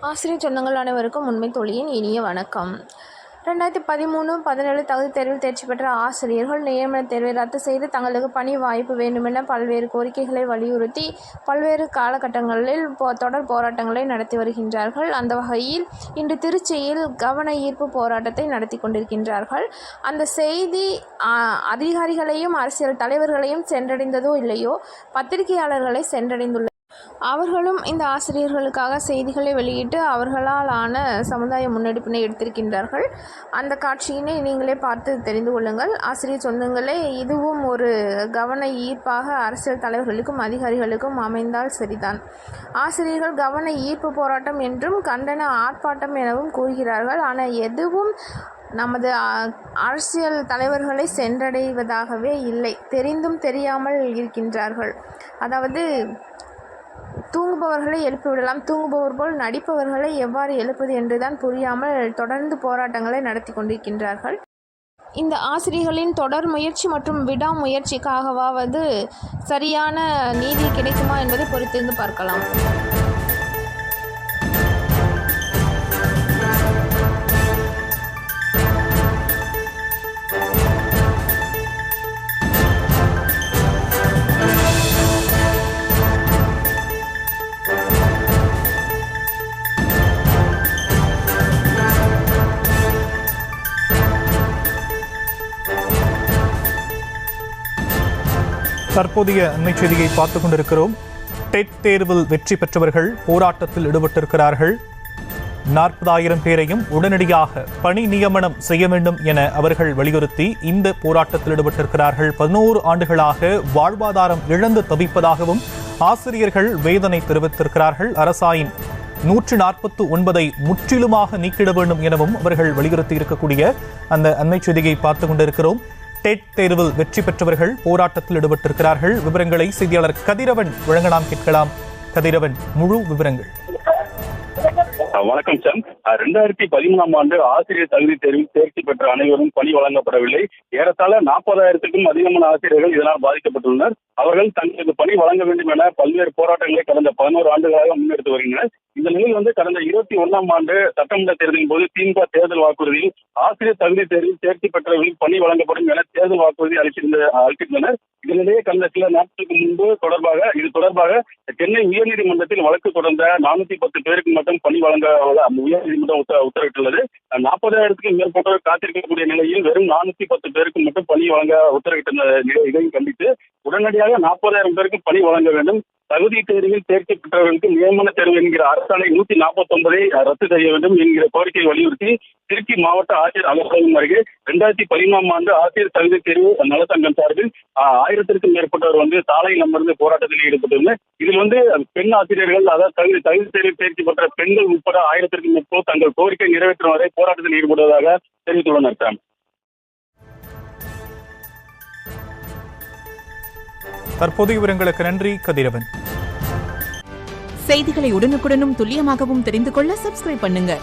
ஆசிரியர் சொந்தங்கள் அனைவருக்கும் உண்மை தோழியின் இனிய வணக்கம். 2013-17 தகுதித் தேர்வில் தேர்ச்சி பெற்ற ஆசிரியர்கள் நியமனத் தேர்வை ரத்து செய்து தங்களுக்கு பணி வாய்ப்பு வேண்டுமென பல்வேறு கோரிக்கைகளை வலியுறுத்தி பல்வேறு காலகட்டங்களில் தொடர் போராட்டங்களை நடத்தி வருகின்றார்கள். அந்த வகையில் இன்று திருச்சியில் கவன ஈர்ப்பு போராட்டத்தை நடத்தி கொண்டிருக்கின்றார்கள். அந்த செய்தி அதிகாரிகளையும் அரசியல் தலைவர்களையும் சென்றடைந்ததோ இல்லையோ, பத்திரிகையாளர்களை சென்றடைந்துள்ளது. அவர்களும் இந்த ஆசிரியர்களுக்காக செய்திகளை வெளியிட்டு அவர்களால் ஆன சமுதாய முன்னெடுப்பினை எடுத்திருக்கின்றார்கள். அந்த காட்சியினை நீங்களே பார்த்து தெரிந்து கொள்ளுங்கள். ஆசிரியர் சொந்தங்களே, இதுவும் ஒரு கவன ஈர்ப்பாக அரசியல் தலைவர்களுக்கும் அதிகாரிகளுக்கும் அமைந்தால் சரிதான். ஆசிரியர்கள் கவன ஈர்ப்பு போராட்டம் என்றும் கண்டன ஆர்ப்பாட்டம் எனவும் கூறுகிறார்கள். ஆனால் எதுவும் நமது அரசியல் தலைவர்களை சென்றடைவதாகவே இல்லை. தெரிந்தும் தெரியாமல் இருக்கின்றார்கள். அதாவது தூங்குபவர்களை எழுப்பிவிடலாம், தூங்குபவர் போல் நடிப்பவர்களை எவ்வாறு எழுப்பது என்றுதான் புரியாமல் தொடர்ந்து போராட்டங்களை நடத்தி கொண்டிருக்கின்றார்கள். இந்த ஆசிரியர்களின் தொடர் முயற்சி மற்றும் விடாமுயற்சிக்காகவாவது சரியான நீதி கிடைக்குமா என்பதை பொறுத்திருந்து பார்க்கலாம். தற்போதைய அண்மை செய்தியை பார்த்துக் கொண்டிருக்கிறோம். டெட் தேர்வில் வெற்றி பெற்றவர்கள் போராட்டத்தில் ஈடுபட்டிருக்கிறார்கள். 40,000 பேரையும் உடனடியாக பணி நியமனம் செய்ய வேண்டும் என அவர்கள் வலியுறுத்தி இந்த போராட்டத்தில் ஈடுபட்டிருக்கிறார்கள். 11 ஆண்டுகளாக வாழ்வாதாரம் இழந்து தவிப்பதாகவும் ஆசிரியர்கள் வேதனை தெரிவித்திருக்கிறார்கள். அரசாயின் 149 முற்றிலுமாக நீக்கிட வேண்டும் எனவும் அவர்கள் வலியுறுத்தி இருக்கக்கூடிய அந்த அண்மை செய்தியை பார்த்துக் கொண்டிருக்கிறோம். டெட் தேர்வில் வெற்றி பெற்றவர்கள் போராட்டத்தில் ஈடுபட்டிருக்கிறார்கள். விவரங்களை செய்தியாளர் கதிரவன் வழங்க நாம் கேட்கலாம். கதிரவன், முழு விவரங்கள். வணக்கம் சார். 2013ஆம் ஆண்டு ஆசிரியர் தகுதி தேர்வில் தேர்ச்சி பெற்ற அனைவரும் பணி வழங்கப்படவில்லை. ஏறத்தாழ 40,000க்கும் அதிகமான ஆசிரியர்கள் இதனால் பாதிக்கப்பட்டுள்ளனர். அவர்கள் தங்களுக்கு பணி வழங்க வேண்டும் என பல்வேறு போராட்டங்களை கடந்த 11 ஆண்டுகளாக முன்னெடுத்து வருகின்றனர். இந்த நிலையில் கடந்த 21ஆம் ஆண்டு சட்டமன்ற தேர்தலின் போது திமுக தேர்தல் வாக்குறுதியில் ஆசிரியர் தகுதி தேர்வில் தேர்ச்சி பெற்றவர்களுக்கு பணி வழங்கப்படும் என தேர்தல் வாக்குறுதி அளித்திருந்தனர். இதனிடையே கடந்த சில நாட்களுக்கு முன்பு இது தொடர்பாக சென்னை உயர்நீதிமன்றத்தில் வழக்கு தொடர்ந்த 410 பேருக்கு மட்டும் பணி வழங்க உயர்நீதிமன்றம் உத்தரவிட்டுள்ளது. 40,000க்கும் மேற்பட்டோர் காத்திருக்கக்கூடிய நிலையில் வெறும் 410 பேருக்கு மட்டும் பணி வழங்க உத்தரவிட்ட இதையும் கண்டித்து உடனடியாக 40,000 பேருக்கு பணி வழங்க வேண்டும். தகுதி தேர்வில் தேர்ச்சி பெற்றவர்களுக்கு நியமன தேர்வு என்கிற அரசாணை 149 ரத்து செய்ய வேண்டும் என்கிற கோரிக்கையை வலியுறுத்தி திருச்சி மாவட்ட ஆட்சியர் அலுவலகம் அருகே 2013ஆம் ஆண்டு ஆசிரியர் தகுதி தேர்வு நலசங்கம் சார்பில் 1000க்கும் மேற்பட்டவர் சாலையில் அமர்ந்து போராட்டத்தில் ஈடுபட்டுள்ளனர். இதில் பெண் ஆசிரியர்கள், அதாவது தகுதி தேர்வில் தேர்ச்சி பெற்ற பெண்கள் உட்பட 1000க்கும் மேற்பட்டோர் தங்கள் கோரிக்கை நிறைவேற்றும் வரை போராட்டத்தில் ஈடுபடுவதாக தெரிவித்துள்ளனர். சார், தற்போதைய விவரங்களுக்கு நன்றி கதிரவன். செய்திகளை உடனுக்குடனும் துல்லியமாகவும் தெரிந்து கொள்ள சப்ஸ்கிரைப் பண்ணுங்க.